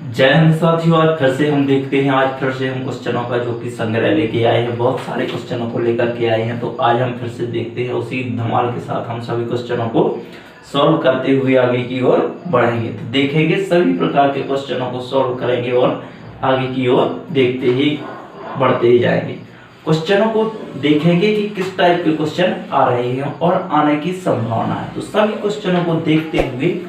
जय हिंद साथियों, आज फिर से हम देखते हैं। आज फिर से हम क्वेश्चनों का जो कि संग्रह लेके आए हैं, बहुत सारे क्वेश्चनों को लेकर के आए हैं। तो आज हम फिर से देखते हैं, उसी धमाल के साथ हम सभी क्वेश्चनों को सॉल्व करते हुए आगे की ओर बढ़ेंगे। तो देखेंगे, सभी प्रकार के क्वेश्चनों को सॉल्व करेंगे और आगे की ओर देखते ही बढ़ते ही जाएंगे। क्वेश्चनों को देखेंगे कि किस टाइप के क्वेश्चन आ रहे हैं और आने की संभावना है। तो सभी क्वेश्चनों को देखते हुए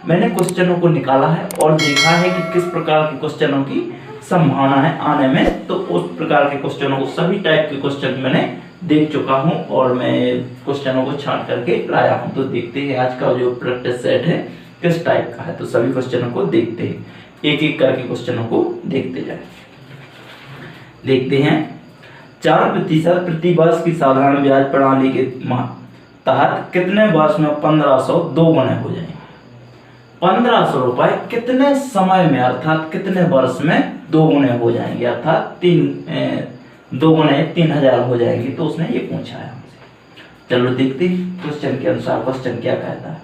मैंने क्वेश्चनों को निकाला है और देखा है कि किस प्रकार के क्वेश्चनों की संभावना है आने में। तो उस प्रकार के क्वेश्चनों को, सभी टाइप के क्वेश्चन मैंने देख चुका हूं और मैं क्वेश्चनों को छांट करके लाया हूं। तो देखते हैं आज का जो प्रैक्टिस सेट है किस टाइप का है। तो सभी क्वेश्चनों को देखते हैं, एक एक करके क्वेश्चनों को देखते जाए। देखते हैं, 4% प्रति वर्ष की साधारण ब्याज प्रणाली के तहत कितने वर्ष में 1500 दो गुने हो जाएंगे। 1500 रुपए कितने समय में, अर्थात कितने वर्ष में दो गुने हो जाएंगे, अर्थात 2 गुने 3000 हो जाएंगे। तो उसने ये पूछा है हमसे। चलो देखते हैं क्वेश्चन के अनुसार क्वेश्चन क्या कहता है।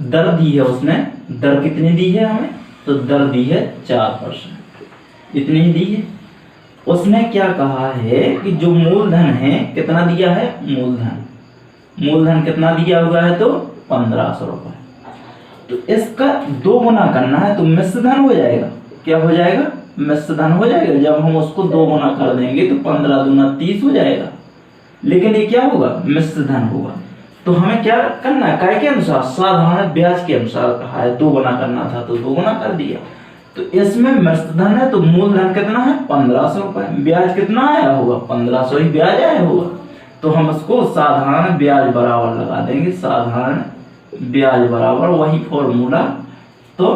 दर दी है उसने, दर कितनी दी है हमें, तो दर दी है 4%, इतनी ही दी है। उसने क्या कहा है कि जो मूलधन है, कितना दिया है, मूलधन कितना दिया हुआ है, तो 1500 रुपए। तो इसका 2 गुना करना है तो मिश्र धन हो जाएगा। क्या हो जाएगा, मिश्र धन हो जाएगा। जब हम उसको 2 गुना कर देंगे तो 15 दूना 30 हो जाएगा। लेकिन ये क्या होगा, मिश्र धन होगा। तो हमें क्या करना है, काय के अनुसार, साधारण ब्याज के अनुसार कहा है। 2 गुना करना था तो 2 गुना कर दिया। तो इसमें मिश्र धन है तो मूलधन कितना है, 1500 रुपए। ब्याज कितना आया होगा, 1500 ही ब्याज आया होगा। तो हम उसको साधारण ब्याज बराबर लगा देंगे। साधारण ब्याज बराबर वही फॉर्मूला, तो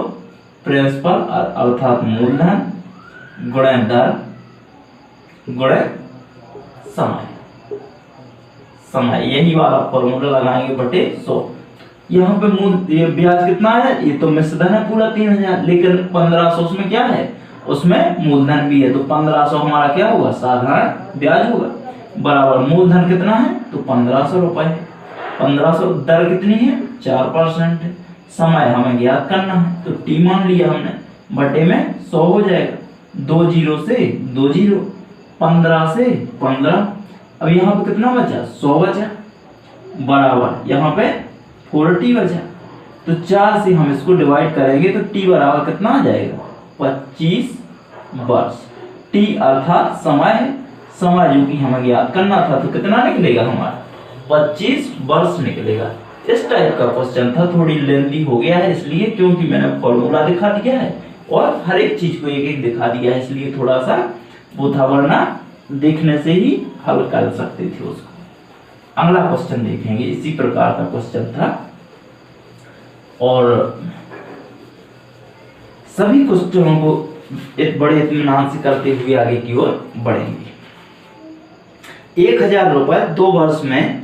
प्रिंसिपल अर्थात मूलधन गुणे दर गुणे समय, यही वाला फॉर्मूला लगाएंगे बटे 100। यहाँ पे ये ब्याज कितना है, ये तो मिश्र धन है पूरा 3000, लेकिन 1500 उसमें क्या है, उसमें मूलधन भी है। तो 1500 हमारा क्या होगा, साधारण ब्याज होगा, बराबर मूलधन कितना है, तो 1500 रुपए है। 1500, दर कितनी है, 4% है। समय हमें ज्ञात करना है तो टी मान लिया हमने, बटे में 100 हो जाएगा। 2 0 से 2 0, 15 से 15। अब यहाँ पे कितना बचा, 100 बचा, बराबर यहाँ पे 40 बचा। तो 4 से हम इसको डिवाइड करेंगे तो टी बराबर कितना आ जाएगा, 25 वर्ष। टी अर्थात समय है, समय जो कि हमें ज्ञात करना था। तो कितना निकलेगा हमारा, 25 वर्ष निकलेगा। इस टाइप का क्वेश्चन था, थोड़ी लेंथी हो गया है इसलिए, क्योंकि मैंने फॉर्मूला दिखा दिया है और हर एक चीज को एक एक दिखा दिया है, इसलिए थोड़ा सा वो था, वरना देखने से ही हल कर सकते थे उसको। अगला क्वेश्चन देखेंगे, इसी प्रकार का क्वेश्चन था और सभी क्वेश्चनों को एक बड़े इत्मीनान से करते हुए आगे की ओर बढ़ेंगे। 1000 रुपए 2 वर्ष में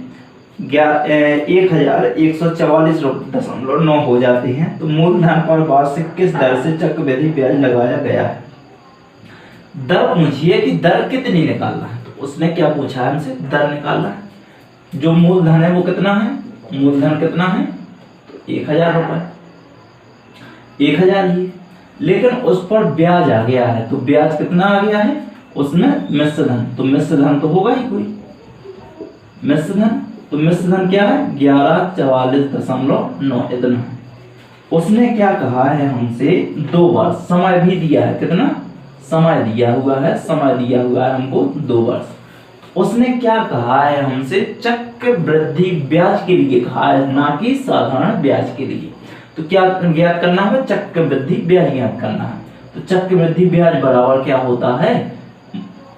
1144.9 हो जाते हैं। तो मूलधन पर वार्षिक किस दर से चक्रवृद्धि ब्याज लगाया गया है। दर पूछिए कि दर कितनी निकालना है। तो उसने क्या पूछा है हमसे, दर निकालना है। जो मूलधन है वो कितना है, मूलधन कितना है, तो 1000 रुपए, 1000 ही। लेकिन उस पर ब्याज आ गया है, तो ब्याज कितना आ गया है, उसमें मिश्र धन। तो मिश्र धन तो होगा ही कोई मिश्र धन। तो मिश्र धन क्या है, 1144.9 इतना है। उसने क्या कहा है हमसे, 2 वर्ष। समय भी दिया है, कितना समय दिया हुआ है, समय दिया हुआ है हमको 2 वर्ष। उसने क्या कहा है हमसे, चक्रवृद्धि ब्याज के लिए कहा है, ना कि साधारण ब्याज के लिए। तो क्या ज्ञात करना है, चक्रवृद्धि ब्याज ज्ञात करना है। तो चक्रवृद्धि ब्याज बराबर क्या होता है,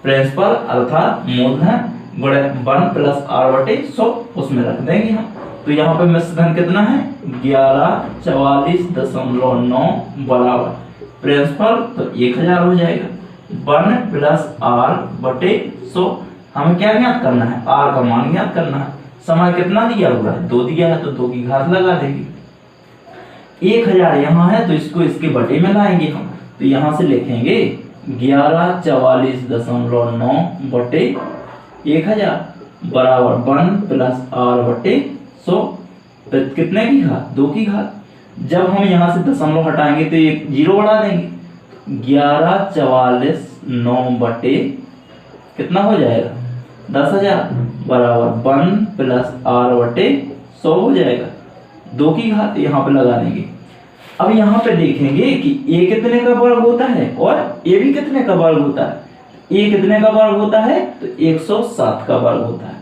प्रिंसिपल अर्थात मूलधन गुणे 1 + r/100, उसमें रख देंगे हम। तो यहाँ पे मिश्र धन कितना है, 1144.9 बराबर प्रिंसिपल, तो 1000 हो जाएगा। 1 + r/100 हमें क्या ज्ञात करना है, r का मान ज्ञात करना है। समय कितना दिया हुआ है, 2 दिया है, तो 2 की घात लगा देंगे। 1000 यहाँ है तो इसको इसके बटे में लाएंगे हम। तो यहाँ से लिखेंगे 1144.9 बटे 1000 बराबर 1 + r/100 कितने की घात, 2 की घात। जब हम यहाँ से दशमलव हटाएंगे तो एक 0 बढ़ा देंगे, 1144/9 कितना हो जाएगा 10,000 बराबर 1 + r/100 हो जाएगा। 2 की घात यहाँ पे लगा देंगे। अब यहाँ पे देखेंगे कि a कितने का वर्ग होता है और a भी कितने का वर्ग होता है। a कितने का वर्ग होता है तो 107 का वर्ग होता है।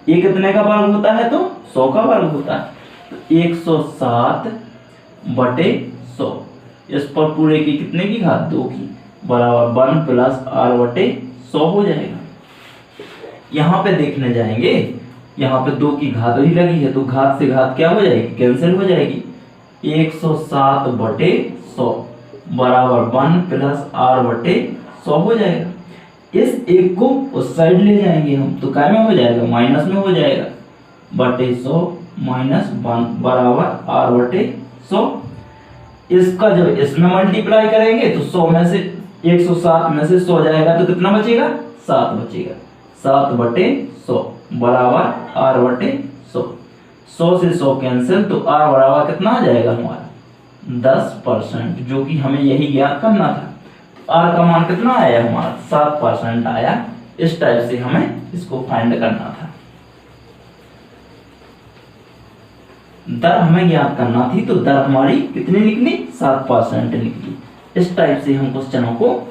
a कितने का वर्ग होता है तो 100 का वर्ग होता है। तो 107/100 इस पर पूरे की कितने की घात 2 की बराबर 1 + r/100 हो जाएगा। यहाँ पे देखने जाएंगे, यहाँ पे 2 की घात ही लगी है तो घात से घात क्या हो जाएगी, कैंसिल हो जाएगी। 107/100 बराबर 1 + r/100 हो जाएगा। इस एक को उस साइड ले जाएंगे हम तो क्या में हो जाएगा, माइनस में हो जाएगा। बटे 100 - 1 बराबर r/100। इसका जब इसमें मल्टीप्लाई करेंगे तो 100 में से 107 में से 100 जाएगा तो कितना बचेगा, 7 बचेगा। 7/100 बराबर r/100। 100 से 100 कैंसिल तो r बराबर कितना आ जाएगा हमारा 10%, जो कि हमें यही ज्ञात करना था। r का मान कितना आया हमारा 7% आया। इस टाइप से हमें इसको फाइंड करना था। दर हमें ज्ञात करना थी तो दर हमारी कितनी निकली 7% निकली। इस टाइप से हम क्वेश्चनों को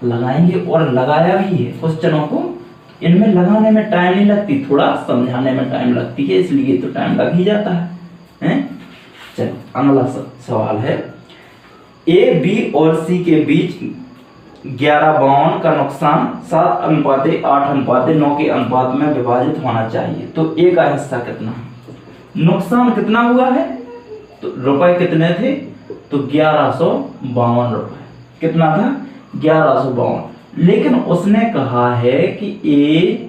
लगाएंगे और लगाया भी है क्वेश्चनों को। इनमें लगाने में टाइम नहीं लगती, थोड़ा समझाने में टाइम लगती है, इसलिए तो टाइम लग ही जाता है। चलो अगला सवाल है, ए बी और सी के बीच 1152 का नुकसान 7:8:9 के अनुपात में विभाजित होना चाहिए तो ए का हिस्सा कितना। नुकसान कितना हुआ है तो रुपए कितने थे तो 1152 रुपए। कितना था 1152। लेकिन उसने कहा है कि ए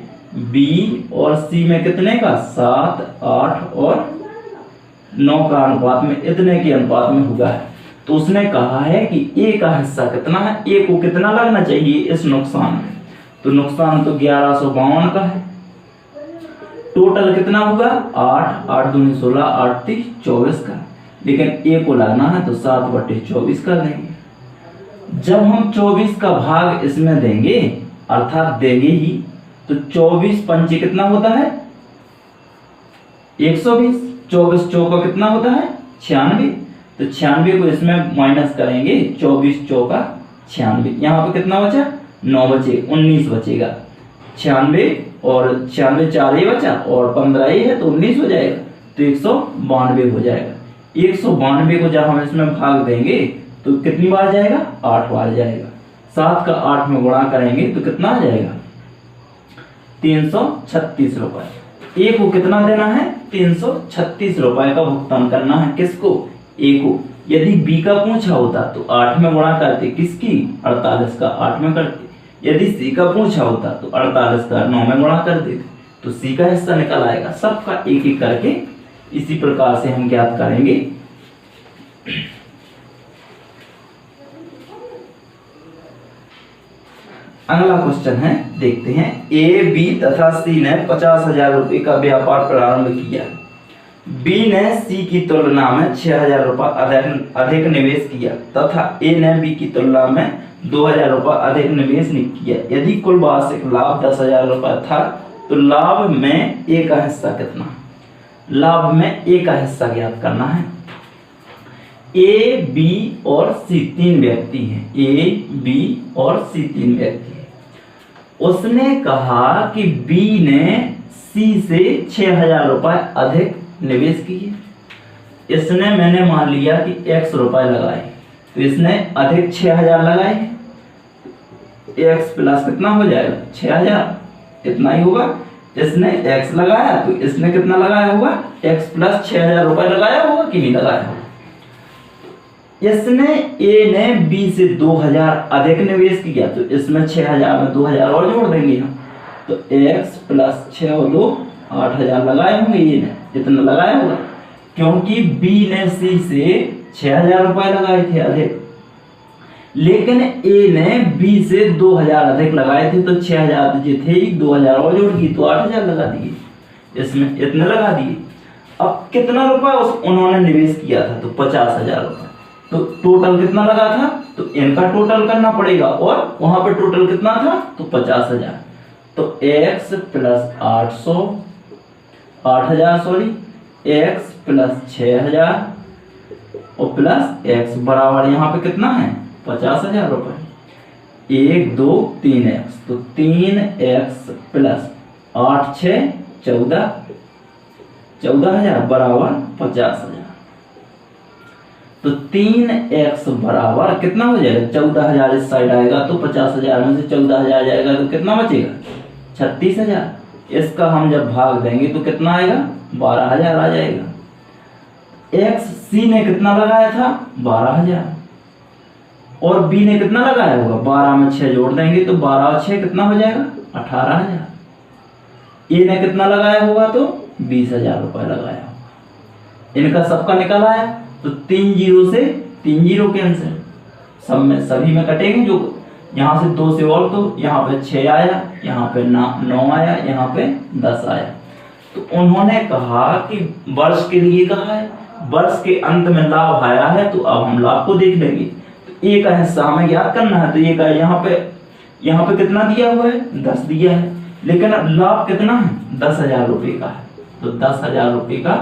बी और सी में कितने का 7, 8 और 9 का अनुपात में इतने के अनुपात में हुआ है। तो उसने कहा है कि ए का हिस्सा कितना है, ए को कितना लगना चाहिए इस नुकसान में। तो नुकसान तो 1152 का है। टोटल कितना होगा 8, 8 दूनी 16, 8 3 24 का। लेकिन ए को लगना है तो 7/24 कर देंगे। जब हम 24 का भाग इसमें देंगे अर्थात देंगे ही तो 24 पंचे कितना होता है 120। 24 चौका कितना होता है 96। तो 96 को इसमें माइनस करेंगे, 24 चौका 96। यहाँ पे कितना बचा 9 बचे 19 बचेगा। 96 और 96 4 ही बचा और 15 ही है तो 19 हो जाएगा। तो 192 हो जाएगा। 192 को जब हम इसमें भाग देंगे तो कितनी बार जाएगा 8 बार जाएगा। 7 का 8 में गुणा करेंगे तो कितना आ जाएगा 336 रुपए। ए को कितना देना है 336 रुपए का भुगतान करना है। किसको ए को। यदि बी का पूछा होता तो 8 में गुणा करते, किसकी 48 का 8 में करते। यदि सी का पूछा होता तो 48 का 9 में गुणा कर देते तो सी का हिस्सा निकल आएगा। सबका एक एक करके इसी प्रकार से हम ज्ञात करेंगे। अगला क्वेश्चन है, देखते हैं। ए बी तथा सी ने 50,000 रुपए का व्यापार प्रारंभ किया। बी ने सी की तुलना में 6,000 रुपए अधिक निवेश किया तथा ए ने बी की तुलना में 2,000 रुपए अधिक निवेश नहीं किया। यदि कुल वार्षिक लाभ 10,000 रुपए था तो लाभ में ए का हिस्सा कितना। लाभ में ए का हिस्सा ज्ञात करना है। ए बी और सी 3 व्यक्ति हैं। ए बी और सी 3 व्यक्ति हैं। उसने कहा कि बी ने सी से 6,000 रुपए अधिक निवेश किए। इसने मैंने मान लिया कि x रुपए लगाए तो इसने अधिक 6,000 लगाए। x प्लस कितना हो जाएगा 6,000 इतना ही होगा। इसने x लगाया तो इसने कितना लगाया होगा x प्लस 6,000 रुपए लगाया होगा कि नहीं लगाया होगा। इसने ए ने बी से 2,000 अधिक निवेश किया तो इसमें 6,000 में 2,000 और जोड़ देंगे हम। तो x प्लस 6 और 2 8,000 लगाए होंगे। ये ने इतना लगाया होगा क्योंकि बी ने सी से 6,000 रुपए लगाए थे अधिक। लेकिन ए ने बी से 2,000 अधिक लगाए थे तो 6,000 जो थे 2,000 और जोड़ दिए तो 8,000 लगा दिए। इसमें इतने लगा दिए। अब कितना रुपए उन्होंने निवेश किया था, तो 50,000 रुपए। तो टोटल कितना लगा था, तो इनका टोटल करना पड़ेगा, और वहां पे टोटल कितना था, तो 50,000। तो x plus 8,000 sorry, x plus 6,000 और प्लस x बराबर यहाँ पे कितना है, 50,000 रुपए। 1 2 3x, तो 3x प्लस 8 6 14,000 बराबर 50,000। तो 3x बराबर कितना हो जाएगा, 14,000 इस साइड आएगा तो 50,000 में से 14,000 जाएगा तो कितना बचेगा, 36,000। इसका हम जब भाग देंगे तो कितना आएगा, 12,000 आ जाएगा। x c ने कितना लगाया था, 12,000, और b ने कितना लगाया होगा, 12 में 6 जोड़ देंगे तो 12 और 6 कितना हो जाएगा, 18,000। a ने कितना लगाया होगा, तो 20,000 रुपए लगाया होगा। इनका सबका निकल आया, तो 3 जीरो से 3 जीरो कैंसिल, सब में सभी में कटेंगे, जो यहाँ से 2 से और, तो यहाँ पे 6 आया, यहाँ पे 9 आया, यहाँ पे 10 आया। तो उन्होंने कहा कि वर्ष के लिए कहा है, वर्ष के अंत में लाभ आया है, तो अब हम लाभ को देख लेंगे। तो ए का हिस्सा हमें ज्ञात करना है, तो ए का यहाँ पे कितना दिया हुआ है, 10 दिया है, लेकिन अब लाभ कितना है, 10,000 रुपये का है। तो 10,000 रुपये का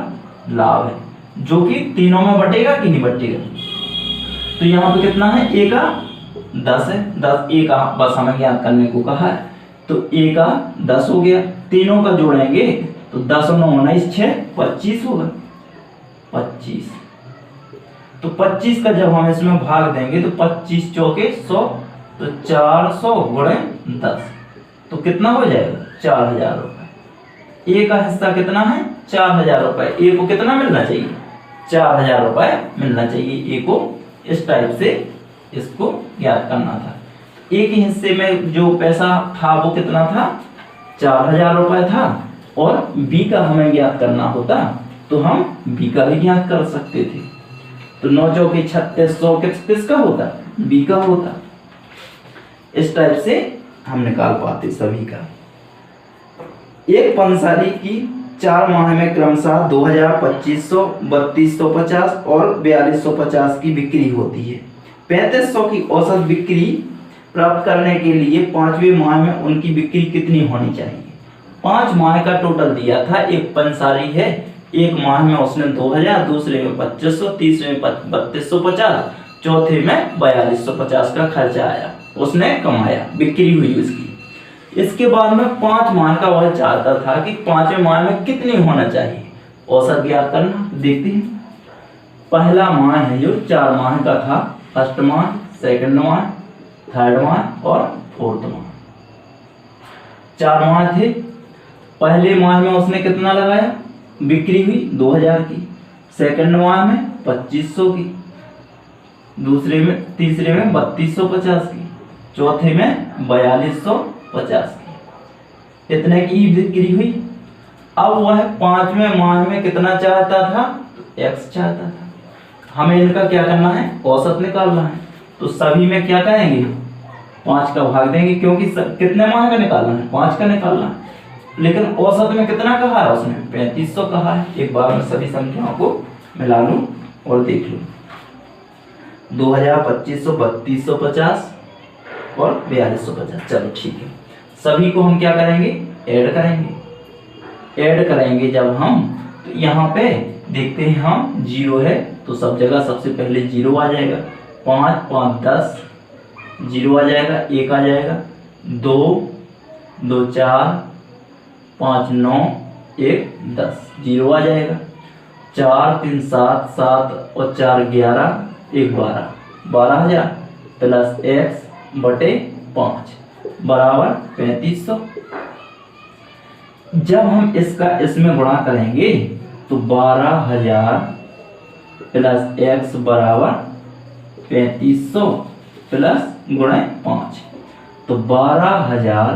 लाभ है, जो कि तीनों में बटेगा कि नहीं बटेगा। तो यहाँ पे कितना है, ए का 10 है, 10 ए का बस हमें ज्ञात करने को कहा है, तो ए का 10 हो गया। तीनों का जोड़ेंगे तो 10 और 9 19 6 25 होगा, 25। तो 25 का जब हम इसमें भाग देंगे तो 25 चौके 100, तो 400 गुणे 10, तो कितना हो जाएगा, 4,000 रुपए। ए का हिस्सा कितना है, 4,000 रुपए। ए को कितना मिलना चाहिए, 4,000 रुपए मिलना चाहिए। ए को इस टाइप से इसको ज्ञात करना था। ए के हिस्से में जो पैसा था वो कितना था, 4,000 रुपए था, और बी का हमें ज्ञात करना होता तो हम बी का भी ज्ञात कर सकते थे। तो 9 चौके 3600 किसका होता, बी का होता। इस टाइप से हम निकाल पाते सभी का। एक पंसारी की 4 माह में क्रमशः 2,000, 2,500, 3,250 और 4,250 की बिक्री होती है। 3,500 की औसत बिक्री प्राप्त करने के लिए 5वें माह में उनकी बिक्री कितनी होनी चाहिए। 5 माह का टोटल दिया था, एक पंसारी है, एक माह में उसने 2,000, दूसरे में 2,500, तीसरे में 3,250, चौथे में 4,250 का खर्चा आया, उसने कमाया, बिक्री हुई उसकी। इसके बाद में 5 माह का वह चाहता था कि 5वें माह में कितनी होना चाहिए, औसत ज्ञात करना। देखते हैं, पहला माह है जो 4 माह का था, फर्स्ट माह, सेकंड माह, थर्ड माह और फोर्थ माह। 4 माह थे। पहले माह में उसने कितना लगाया, बिक्री हुई 2,000 की, सेकंड माह में 2,500 की, दूसरे में तीसरे में 3,250 की, चौथे में 4,250 की, इतने की बिक्री हुई। अब वह 5वें माह में कितना चाहता था, x चाहता था। हमें इनका क्या करना है, औसत निकालना है। तो सभी में क्या करेंगे, 5 का भाग देंगे, क्योंकि कितने माह का निकालना है, 5 का निकालना है। लेकिन औसत में कितना कहा है उसने, 3,500 कहा है। एक बार मैं सभी संख्याओं को मिला लूं और देख लूं। 2,000, 2,500, 3,250 और 4,250। चलो ठीक है, सभी को हम क्या करेंगे, ऐड करेंगे। ऐड करेंगे जब हम, तो यहाँ पे देखते हैं हम 0 है, तो सब जगह सबसे पहले 0 आ जाएगा। 5 5 10, 0 आ जाएगा, 1 आ जाएगा, 2 2 4, 5 9, 1 10, 0 आ जाएगा। 4 3 7 7 और 4 11, 1 12, 12,000 प्लस x बटे 5 बराबर 3,500। जब हम इसका इसमें गुणा करेंगे तो 12,000 प्लस x बराबर 3,500 प्लस गुणे 5, तो 12,000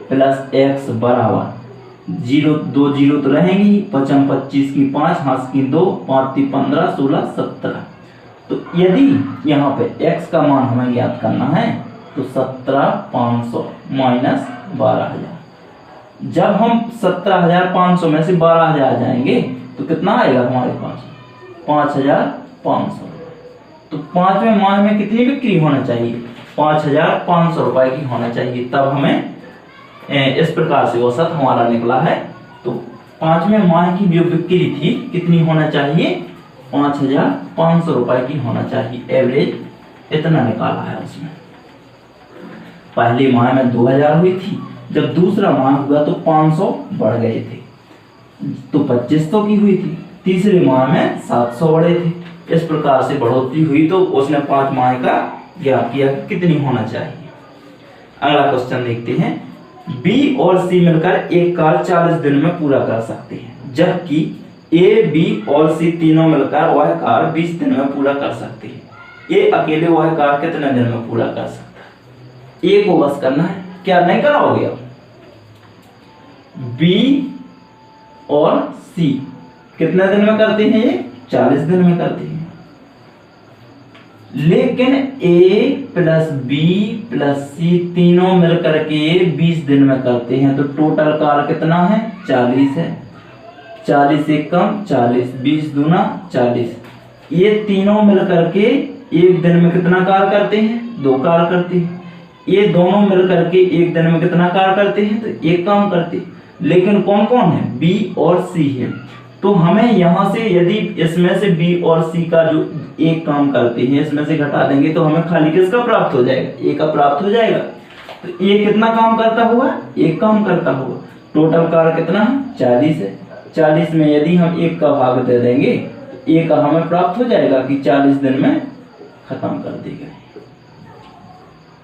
प्लस x बराबर 0, 2 0 तो रहेंगी, 5 25 की 5, हाथ की 2, 5 3 15, 16 17। तो यदि यहाँ पे x का मान हमें ज्ञात करना है तो 17,500 माइनस 12,000, जब हम 17,500 में से 12,000 जाएंगे तो कितना आएगा हमारे पास? 5,500। तो 5वें माह में कितनी बिक्री होना चाहिए? 5,500 रुपए की होना चाहिए। तब हमें इस प्रकार से औसत हमारा निकला है। तो 5वें माह की जो बिक्री थी कितनी होना चाहिए? 5,500 रुपए की होना चाहिए। एवरेज इतना निकाला है उसमें। पहले माह में 2,000 हुई थी, जब दूसरा माह हुआ तो 500 बढ़ गए थे, तो 2500 की हुई थी। तीसरे माह में 700 बढ़े थे। इस प्रकार से बढ़ोतरी हुई तो उसने 5 माह का ज्ञात किया कितनी होना चाहिए। अगला क्वेश्चन देखते हैं। बी और सी मिलकर एक कार्य 40 दिन में पूरा कर सकते हैं, जबकि ए, बी और सी तीनों मिलकर वह कार्य 20 दिन में पूरा कर सकते हैं। ए अकेले वह कार्य कितने दिन में पूरा कर सकता है? ए को बस करना है। क्या नहीं कराओगे अब? बी और सी कितने दिन में करते हैं? ये 40 दिन में करते हैं। लेकिन ए प्लस बी प्लस सी तीनों मिलकर के 20 दिन में करते हैं। तो टोटल कार्य कितना है? 40 है। 40 एक कम 40, 20 दूना 40। ये तीनों मिलकर के एक दिन में कितना कार्य करते हैं? 2 कार्य करते हैं। ये दोनों मिलकर के एक दिन में कितना कार्य करते हैं? तो एक काम करते हैं। लेकिन कौन कौन है? बी और सी है। तो हमें यहाँ से यदि इसमें से बी और सी का जो एक काम करते हैं इसमें से घटा देंगे तो हमें खाली किसका प्राप्त हो जाएगा? ए का प्राप्त हो जाएगा। तो ए कितना काम करता होगा? एक काम करता होगा। टोटल कार्य कितना है? 40 है। 40 में यदि हम एक का भाग दे देंगे तो ए का हमें प्राप्त हो जाएगा कि 40 दिन में खत्म कर देगा।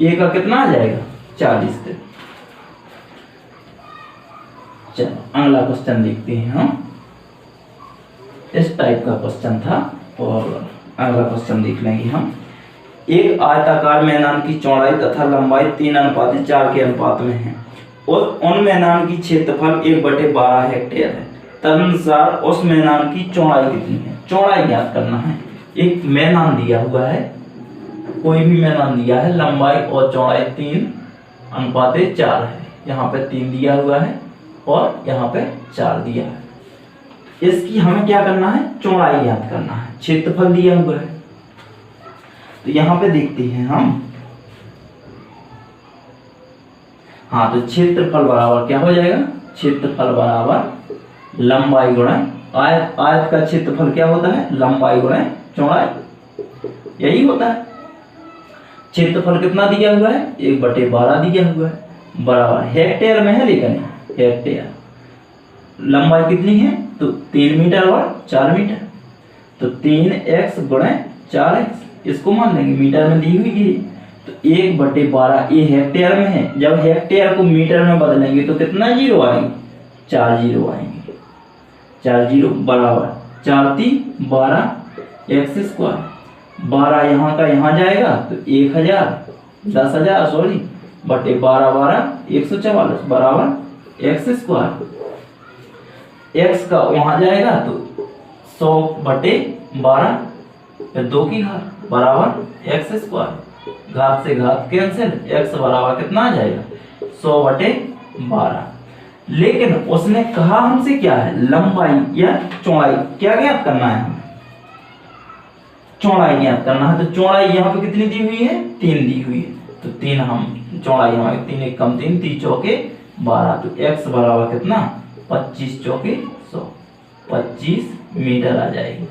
ए का कितना आ जाएगा? 40 दिन। चलो अगला क्वेश्चन देखते हैं हम। इस टाइप का क्वेश्चन था और अगला क्वेश्चन देख लेंगे हम। एक आयताकार मैदान की चौड़ाई तथा लंबाई 3:4 के अनुपात में है और उन मैदान की क्षेत्रफल 1/12 हेक्टेयर है। तदनुसार उस मैदान की चौड़ाई कितनी है? चौड़ाई ज्ञात करना है। एक मैदान दिया हुआ है, कोई भी मैदान दिया है, लंबाई और चौड़ाई 3:4 है। यहाँ पे 3 दिया हुआ है और यहाँ पे 4 दिया है। इसकी हमें क्या करना है? चौड़ाई ज्ञात करना है। क्षेत्रफल दिया हुआ है तो यहाँ पे देखते हैं हम। हाँ, तो क्षेत्रफल बराबर क्या हो जाएगा? क्षेत्रफल बराबर लंबाई गुणा आयत। आयत का क्षेत्रफल क्या होता है? लंबाई गुणा चौड़ाई, यही होता है। क्षेत्रफल कितना दिया हुआ है? 1/12 दिया हुआ है। बराबर हेक्टेयर में है, लेकिन हेक्टेयर। लंबाई कितनी है? तो 3 मीटर और 4 मीटर। तो 3x गुणा 4x, इसको मान लेंगे मीटर में दी हुई है। तो 1/12 ये हेक्टेयर में है। जब हेक्टेयर को मीटर में बदलेंगे तो कितना जीरो आएंगे? 4 जीरो आएंगे। 4 जीरो बराबर 4 3 12 एक्स स्क्वायर। 12 यहाँ का यहाँ जाएगा तो 10,000 सॉरी बटे 12 12 144 बराबर एक्स स्क्वायर। एक्स का वहां जाएगा तो 100/12 फिर 2 की घात बराबर एक्स स्क्वायर। घात से घात कैंसिल, एक्स बराबर कितना आ जाएगा? 100/12। लेकिन उसने कहा हमसे क्या है? लंबाई या चौड़ाई क्या ज्ञात करना है? हमें चौड़ाई ज्ञात करना है। तो चौड़ाई यहाँ पे कितनी दी हुई है? 3 दी हुई है। तो 3 हम चौड़ाई हमारी 3 1 कम 3 3 चौके 12। तो एक्स बराबर कितना? 25 चौके 100, 25 मीटर आ जाएगी।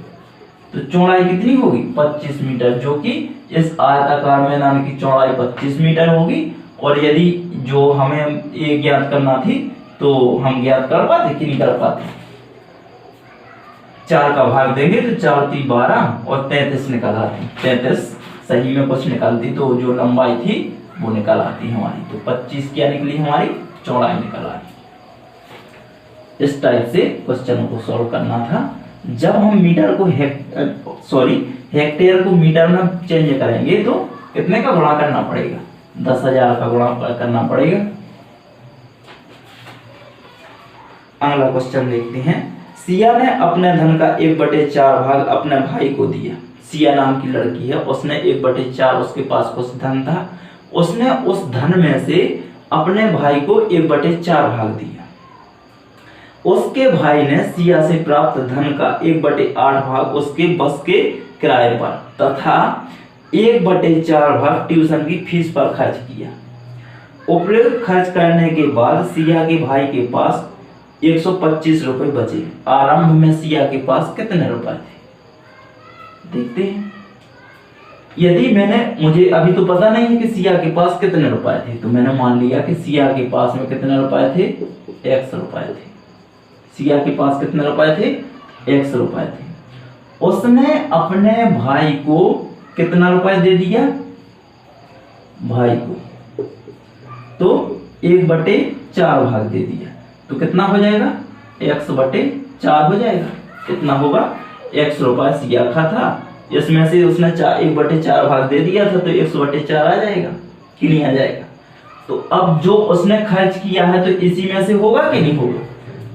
तो चौड़ाई कितनी होगी? 25 मीटर, जो कि इस आयताकार मैदान की चौड़ाई 25 मीटर होगी। और यदि जो हमें ये ज्ञात करना थी तो हम ज्ञात कर पाते कि नहीं कर पाते? 4 का भाग देंगे तो 4 3 12 और 33 निकल आती। 33 सही में कुछ निकालती तो जो लंबाई थी वो निकल आती हमारी। तो 25 क्या निकली? हमारी चौड़ाई निकल आई। इस टाइप से क्वेश्चन को सॉल्व करना था। जब हम मीटर को हेक्टेयर को मीटर में चेंज करेंगे तो कितने का गुणा करना पड़ेगा? 10,000 का गुणा करना पड़ेगा। अगला क्वेश्चन देखते हैं। सिया ने अपने धन का 1/4 भाग अपने भाई को दिया। सिया नाम की लड़की है, उसने 1/4, उसके पास कुछ धन था, उसने उस धन में से अपने भाई को 1/4 भाग दिया। उसके भाई ने सिया से प्राप्त धन का 1/8 भाग उसके बस के किराए पर तथा 1/4 भाग ट्यूशन की फीस पर खर्च किया। उपरोक्त खर्च करने के बाद सिया के भाई के पास 125 रुपए बचे। आरंभ में सिया के पास कितने रुपए थे? देखते हैं। यदि मुझे अभी तो पता नहीं है कि सिया के पास कितने रुपए थे, तो मैंने मान लिया कि सिया के पास में कितने रुपए थे? x रुपए थे। सिया के पास कितने रुपए थे? x रुपए थे। उसने अपने भाई को कितना रुपए दे दिया? भाई को तो 1/4 भाग दे दिया, तो कितना हो जाएगा? x/4 हो जाएगा। कितना होगा? x रुपए सिया का था, इसमें से उसने 1/4 भाग दे दिया था, तो 100/4 आ जाएगा कि नहीं आ जाएगा? तो अब जो उसने खर्च किया है तो इसी में से होगा कि नहीं होगा?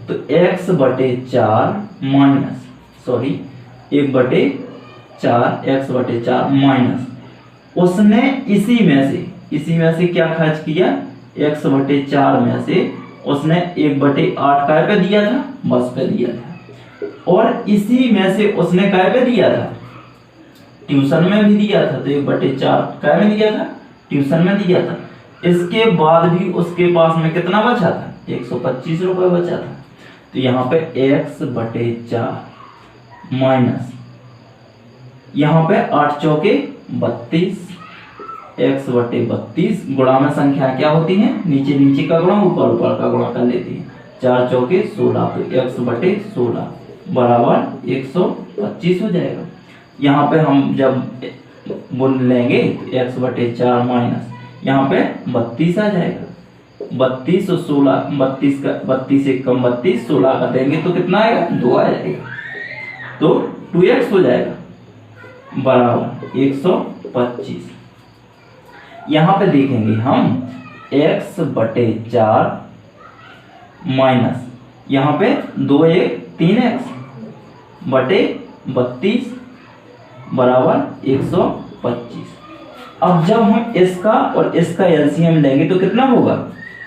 तो 1/4 माइनस 1/4 x/4 माइनस उसने इसी में से क्या खर्च किया? x/4 में से उसने 1/8 काय पे दिया था? बस पे दिया था। और इसी में से उसने काय पे दिया था? ट्यूशन में भी दिया था। तो 1/4 काय में दिया था? ट्यूशन में दिया था। इसके बाद भी उसके पास में कितना बचा था? 125 रुपए बचा था। तो यहाँ पे x/4 माइनस यहाँ पे 8 चौके 32 x/32 गुणा में संख्या क्या होती है? नीचे का गुणा, ऊपर का गुणा कर लेती है। 4 चौके 16, तो x/16 बराबर 125 हो जाएगा। यहाँ पे हम जब बुन लेंगे तो x/4 माइनस यहाँ पे 32 आ जाएगा। 32 और 16, 32 एक कम 32, 16 का देंगे तो कितना आएगा? 2 आ जाएगा। तो 2x हो जाएगा बराबर 125। यहाँ पे देखेंगे हम x/4 माइनस यहाँ पे 2 1 3x बटे 32 बराबर 125। अब जब हम इसका और इसका एलसीएम लेंगे तो कितना होगा?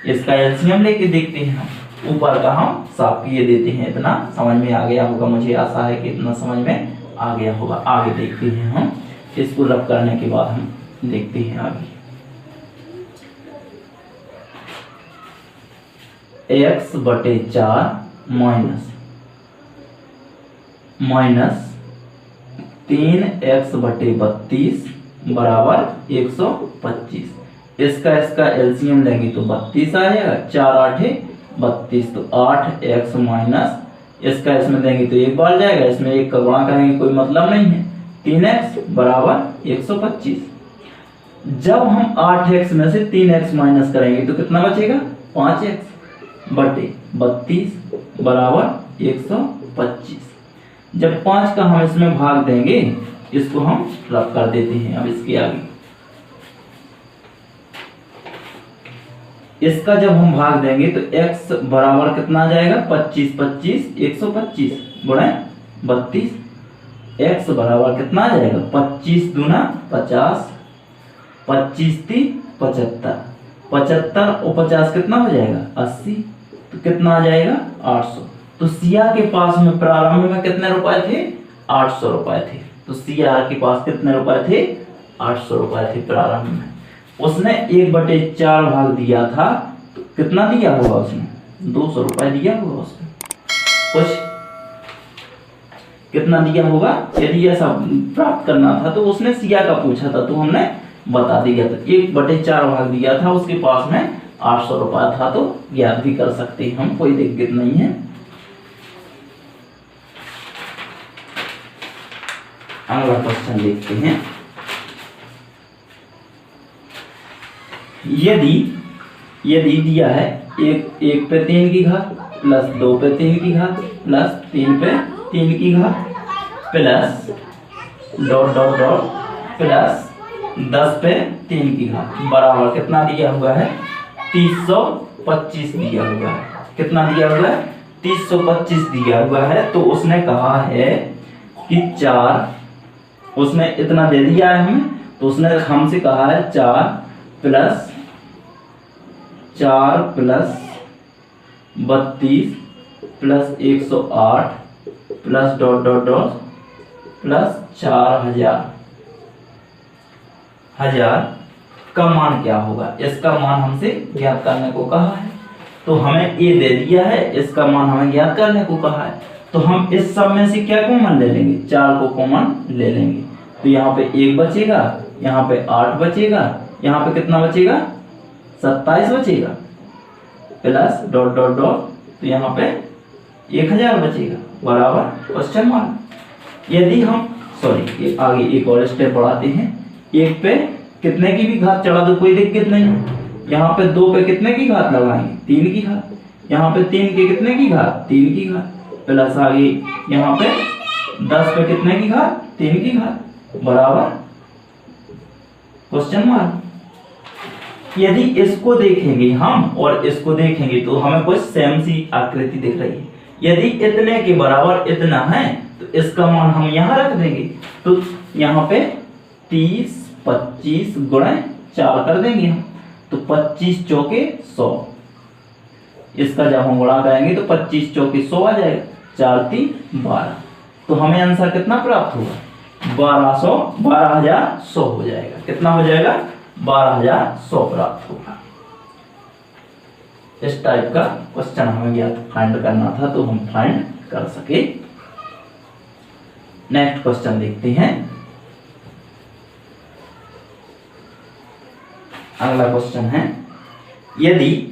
इसका एलसीएम लेके देखते हैं हम। ऊपर का हम साफ किए देते हैं। इतना समझ में आ गया होगा, मुझे आशा है कि इतना समझ में आ गया होगा। आगे देखते हैं हम। इसको रब करने के बाद हम देखते हैं आगे। x/4 माइनस 3x/32 बराबर 125। इसका एलसीएम लेंगे तो 32 आएगा। 4 8 32, तो 8x माइनस इसका इसमें देंगे तो 1 बार जाएगा, इसमें 1 का गुणा करेंगे कोई मतलब नहीं है। 3x बराबर 125। जब हम 8x में से 3x माइनस करेंगे तो कितना बचेगा? 5x बटे 32 बराबर 125। जब 5 का हम इसमें भाग देंगे, इसको हम रब कर देते हैं। अब इसके आगे इसका जब हम भाग देंगे तो x बराबर कितना आ जाएगा? 25 25 125 गुणे 32। x बराबर कितना आ जाएगा? 25 दूना 50, 25 × 3 75, 75 और 50 कितना हो जाएगा? 80। तो कितना आ जाएगा? 800। तो सिया के पास में प्रारंभ में कितने रुपए थे? 800 रुपए थे। तो सिया के पास कितने रुपए थे? 800 रुपए थे प्रारंभ में। उसने 1/4 भाग दिया था, तो कितना दिया होगा उसने? 200 रुपए दिया होगा उसने। कुछ कितना दिया होगा? यदि ऐसा प्राप्त करना था तो उसने सिया का पूछा था, तो हमने बता दिया था। 1/4 भाग दिया था, उसके पास में 800 रुपया था, तो ज्ञात भी कर सकते हैं हम, कोई दिक्कत नहीं है। अगला क्वेश्चन देखते हैं। यदि दिया है 1 पे 3 की घात प्लस 2 पे 3 की घात प्लस 3 पे 3 की घात प्लस ... प्लस 10 पे 3 की घात बराबर कितना दिया हुआ है? 325 दिया हुआ है। कितना दिया हुआ है? 325 दिया हुआ है। तो उसने कहा है कि 4, उसने इतना दे दिया है हमें, तो उसने हमसे कहा है 4 plus 32 plus 108 plus dot dot dot plus 4000 का मान क्या होगा, इसका मान हमसे ज्ञात करने को कहा है। तो हमें ए दे दिया है, इसका मान हमें ज्ञात करने को कहा है। तो हम इस सब में से क्या कॉमन ले लेंगे, 4 को कॉमन ले लेंगे। तो यहाँ पे 1 बचेगा, यहाँ पे 8 बचेगा, यहाँ पे कितना बचेगा 27 बचेगा, प्लस डॉट डॉट डॉट, तो यहाँ पे 1000 बचेगा बराबर क्वेश्चन मार्क। यदि हम सॉरी आगे एक और स्टेप बढ़ाते हैं, 1 पे कितने की भी घात चढ़ा दो कोई दिक्कत नहीं। यहाँ पे 2 पे कितने की घात लगाएंगे, 3 की घात। यहाँ पे 3 के कितने की घात, 3 की घात, प्लस आगे यहाँ पे 10 पे कितने की घात, 3 की घात बराबर क्वेश्चन मार्क। यदि इसको देखेंगे हम और इसको देखेंगे तो हमें कुछ सेम सी आकृति दिख रही है। यदि इतने के बराबर इतना है तो इसका मान हम यहाँ रख देंगे। तो यहाँ पे 30 25 गुणे 4 कर देंगे हम, तो 25 चौके 100। इसका जब हम गुणा करेंगे तो 25 चौके 100 आ जाएगा, 4 3 12। तो हमें आंसर कितना प्राप्त होगा, 12100 हो जाएगा। कितना हो जाएगा, 12100 प्राप्त होगा। इस टाइप का क्वेश्चन हमें ज्ञात फाइंड करना था, तो हम फाइंड कर सके। नेक्स्ट क्वेश्चन देखते हैं। अगला क्वेश्चन है, यदि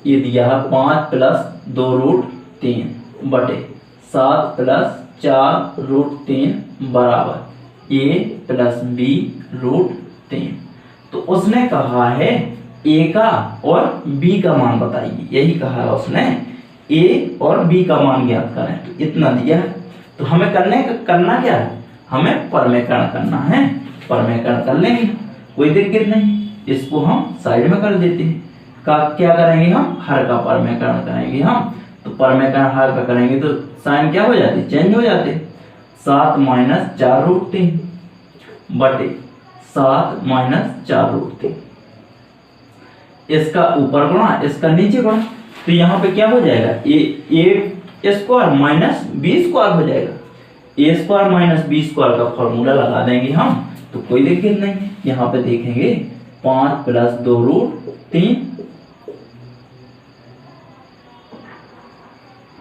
ये दिया है 5 प्लस 2 रूट 3 बटे 7 प्लस 4 रूट 3 बराबर a प्लस b रूट 3। तो उसने कहा है a का और b का मान बताइए, यही कहा है उसने, a और b का मान ज्ञात करें। तो इतना दिया है, तो हमें करना क्या है, हमें परमेकरण करना है। परमेकरण कर लेंगे, कोई दिक्कत नहीं। इसको हम साइड में कर देते हैं। क्या करेंगे हम, हर का परमेकरण करेंगे हम। तो परमेकरण हर का करेंगे तो साइन क्या हो जाती, चेंज हो जाते। 7 माइनस 4 रूट 3 बटे 7 माइनस 4 रूट 3। इसका ऊपर गुणा, इसका नीचे गुणा। तो यहाँ पे क्या हो जाएगा, ए स्क्वायर माइनस बी स्क्वायर हो जाएगा। ए स्क्वायर माइनस बी स्क्वायर का फॉर्मूला लगा देंगे हम, तो कोई दिक्कत नहीं है। यहाँ पे देखेंगे 5 प्लस 2 रूट 3,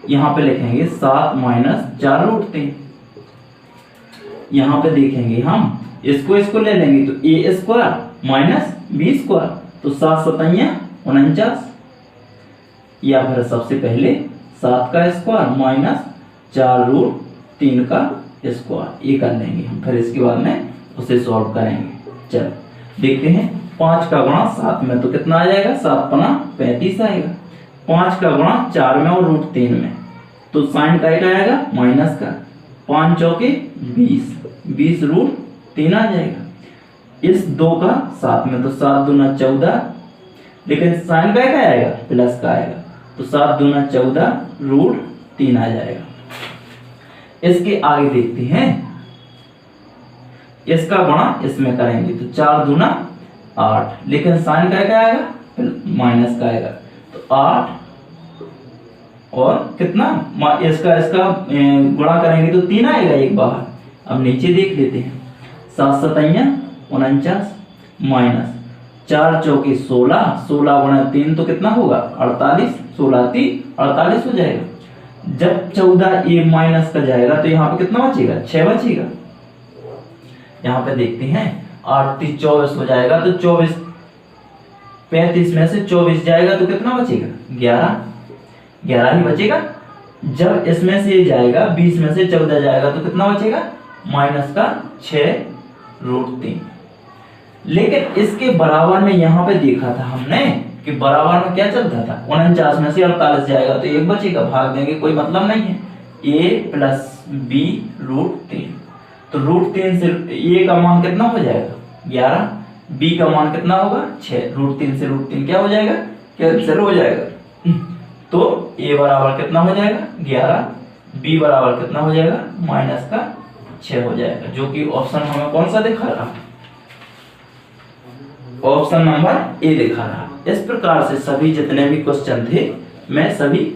यहाँ पे लिखेंगे 7 माइनस 4 रूट 3। यहाँ पे देखेंगे हम इसको ले लेंगे, तो ए स्क्वायर माइनस बी स्क्वायर, तो 7 7 49। या फिर सबसे पहले 7 का स्क्वायर माइनस 4 रूट 3 का स्क्वायर, ये कर लेंगे हम। फिर इसके बाद में उसे सॉल्व करेंगे। चलो देखते हैं, 5 का गुणा 7 में तो कितना आ जाएगा, 7 पना 35 आएगा। 5 का गुणा 4 में और रूट 3 में, तो साइन का आएगा माइनस का। 5 चौके 20, 20 रूट 3 आ जाएगा। इस 2 का 7 में, तो 7 दूना 14, लेकिन साइन का आएगा प्लस का आएगा, तो 7 दूना 14 रूट 3 आ जाएगा। इसके आगे देखते हैं, इसका गुणा इसमें करेंगे तो 4 दूना 8, लेकिन साइन का आएगा माइनस का आएगा, तो 8 और कितना, इसका गुणा करेंगे तो 3 आएगा एक बाहर। अब नीचे देख लेते हैं, 7 7 49 माइनस 4 चौके 16, 16 गुणा 3 तो कितना होगा 48, 16 3 48 हो जाएगा। जब 14 ए माइनस का जाएगा तो यहाँ पे कितना बचेगा, 6 बचेगा। यहाँ पे देखते हैं 8 3 24 हो जाएगा, तो 24 35 में से 24 जाएगा तो कितना बचेगा, 11 ही बचेगा। जब इसमें से जाएगा 20 में से 14 जाएगा तो कितना बचेगा, माइनस का 6 रूट 3। लेकिन इसके बराबर में यहाँ पे देखा था हमने कि बराबर में क्या चलता था, 49 में से 48 जाएगा तो 1 बचेगा, भाग देंगे कोई मतलब नहीं है। a प्लस बी रूट 3, तो रूट 3 से a का मान कितना हो जाएगा 11, b का मान कितना होगा 6, रूट 3 से रूट 3 क्या हो जाएगा, कैंसिल हो जाएगा। तो a बराबर कितना हो जाएगा 11, b बराबर कितना हो जाएगा माइनस का 6 हो जाएगा, जो कि ऑप्शन हमें कौन सा दिखा रहा, ऑप्शन नंबर ए दिखा रहा। इस प्रकार से सभी जितने भी क्वेश्चन थे मैं सभी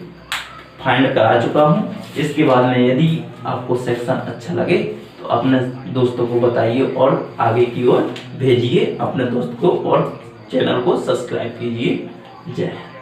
फाइंड करा चुका हूँ। इसके बाद में यदि आपको सेक्शन अच्छा लगे तो अपने दोस्तों को बताइए और आगे की ओर भेजिए अपने दोस्त को, और चैनल को सब्सक्राइब कीजिए। जय हिंद।